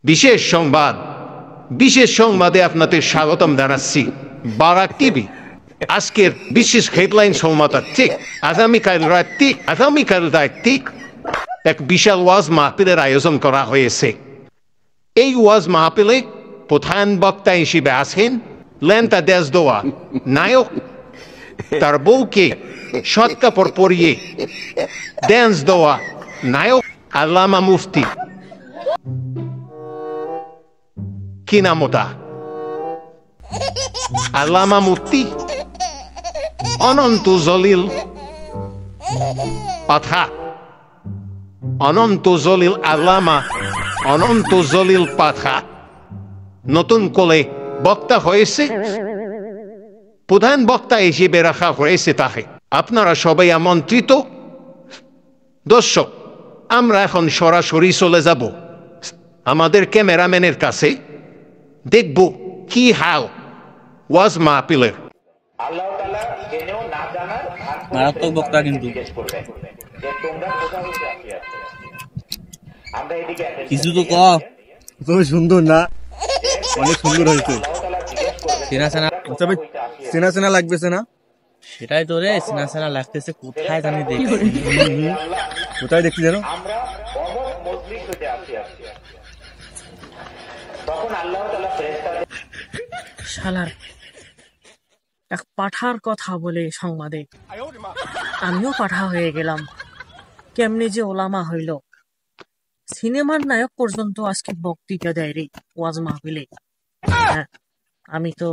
বিশেষ সংবাদ, বিশেষ সংবাদে আপনাদের স্বাগতম জানাচ্ছি বারাক টিভি। আজকের বিশেষ হেডলাইন সংবাদ ঠিক আগামীকাল রাত্রি এক বিশাল ওয়াজ মাহফিলের আয়োজন করা হয়েছে। এই ওয়াজ মাহফিলে প্রধান বক্তা হিসেবে আছেন লেন্তা দেশদোয়া নায়ক, তার বউকে সৎ কাপড় পরিয়ে ড্যান্স দেওয়া নায়ক আল্লামা মুফতি। কি নাম ওটা? আল্লামা মুফতি অনন্ত জলিল পাঠা, অনন্ত জলিল আল্লামা অনন্ত জলিল পাঠা নতুন করে বক্তা হয়েছে। প্রধান বক্তা হিসেবে রাখা হয়েছে তাকে। আপনারা সবাই আমন্ত্রিত। দর্শক, আমরা এখন সরাসরি চলে যাব আমাদের ক্যামেরাম্যানের কাছে, দেখব কি হাল ওয়াজ মাহফিলের। মারাত্মক বক্তা কিন্তু কিছু তো কম সুন্দর না, অনেক সুন্দর হয়েছে। চেনা চেনা লাগতেছে না? সেটাই তো রে, চেনা চেনা লাগতেছে। কোথায় জানি দেখি, কোথায় দেখছি জানো? শালার এক পাঠার কথা বলে সংবাদে আমিও পাঠা হয়ে গেলাম। কেমনে যে ওলামা হইল, সিনেমার নায়ক পর্যন্ত আজকে বক্তৃতা দেয় রে ওয়াজ মাহফিলে। আমি তো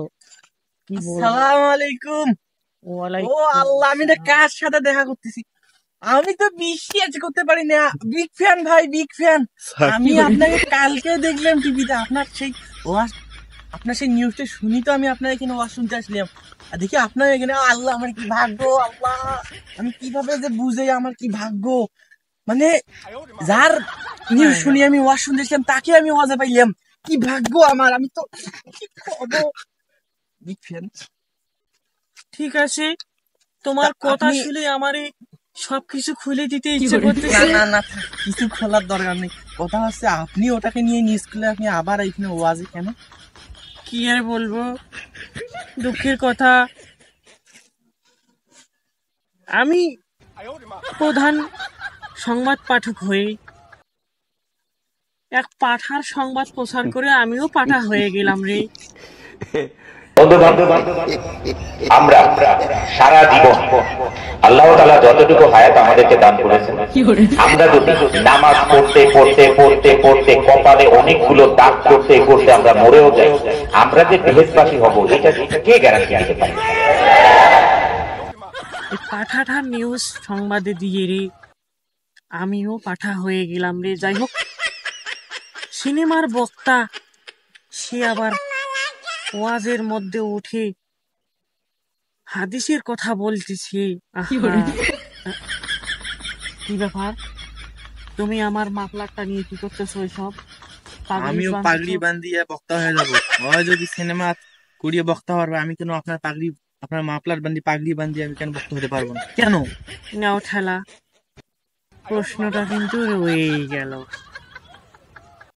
কি বলবো। আসসালামু আলাইকুম। ও আল্লাহ, আমি না কার সাথে দেখা করতেছি? আমি তো বিশ্বাস করতে পারি না। বিগ ফ্যান ভাই, বিগ ফ্যান। আমি আপনাকে কালকে দেখলাম টিভিতে, আপনার সেই ওয়াজ, আপনার সেই নিউজটা শুনি তো আমি আপনার এখানে ওয়াজ শুনতে আসলাম। আর দেখি আপনার এখানে, আল্লাহ আমার কি ভাগ্য, আল্লাহ আমি কিভাবে যে বুঝে আমার কি ভাগ্য। মানে যার নিউজ শুনি আমি ওয়াজ শুনতে আসলাম, তাকে আমি ওয়াজে পাইলাম। কি ভাগ্য আমার, আমি তো বিগ ফ্যান। ঠিক আছে, তোমার কথা শুনে আমার সবকিছু খুলে দিতে ইচ্ছে করতেছে। না, কিছু খোলার দরকার নেই। কথা হচ্ছে আপনি ওটাকে নিয়ে নিউজ করলে আপনি আবার এখানে ওয়াজে কেন? কি আর বলবো, দুঃখের কথা। আমি প্রধান সংবাদ পাঠক হয়ে এক পাঠার সংবাদ প্রচার করে আমিও পাঠা হয়ে গেলাম রে। আমরা সারা জীবন আল্লাহ তাআলা যতটুকু হায়াত আমাদেরকে দান করেছেন, আমরা যদি নামাজ পড়তে পড়তে পড়তে পড়তে কপালে অনেকগুলো দাগ করতে করতে আমরা মরেও যাই, আমরা যে বেহেশতবাসী হব এটা কে গ্যারান্টি দিতে পারে? পাঠাটা নিউজ সংবাদে দিয়ে রে আমিও পাঠা হয়ে গেলাম রে। যাই হোক, সিনেমার বক্তা সে আবার ওয়াজের মধ্যে উঠে হাদিসের কথা বলতেছে। কি ব্যাপার, তুমি আমার মাফলারটা নিয়ে কি করতেছো? সব আমিও পাগড়ি বান্ধিয়ে বক্তা হয়ে যাবো। হয় যদি সিনেমা করিয়ে বক্তা পারবে, আমি কেন আপনার পাগড়ি, আপনার মাফলার বান্ধি পাগড়ি বান্ধিয়ে আমি কেন বক্তা হতে পারবো না? কেন? নাও ঠেলা, প্রশ্নটা কিন্তু রয়েই গেল।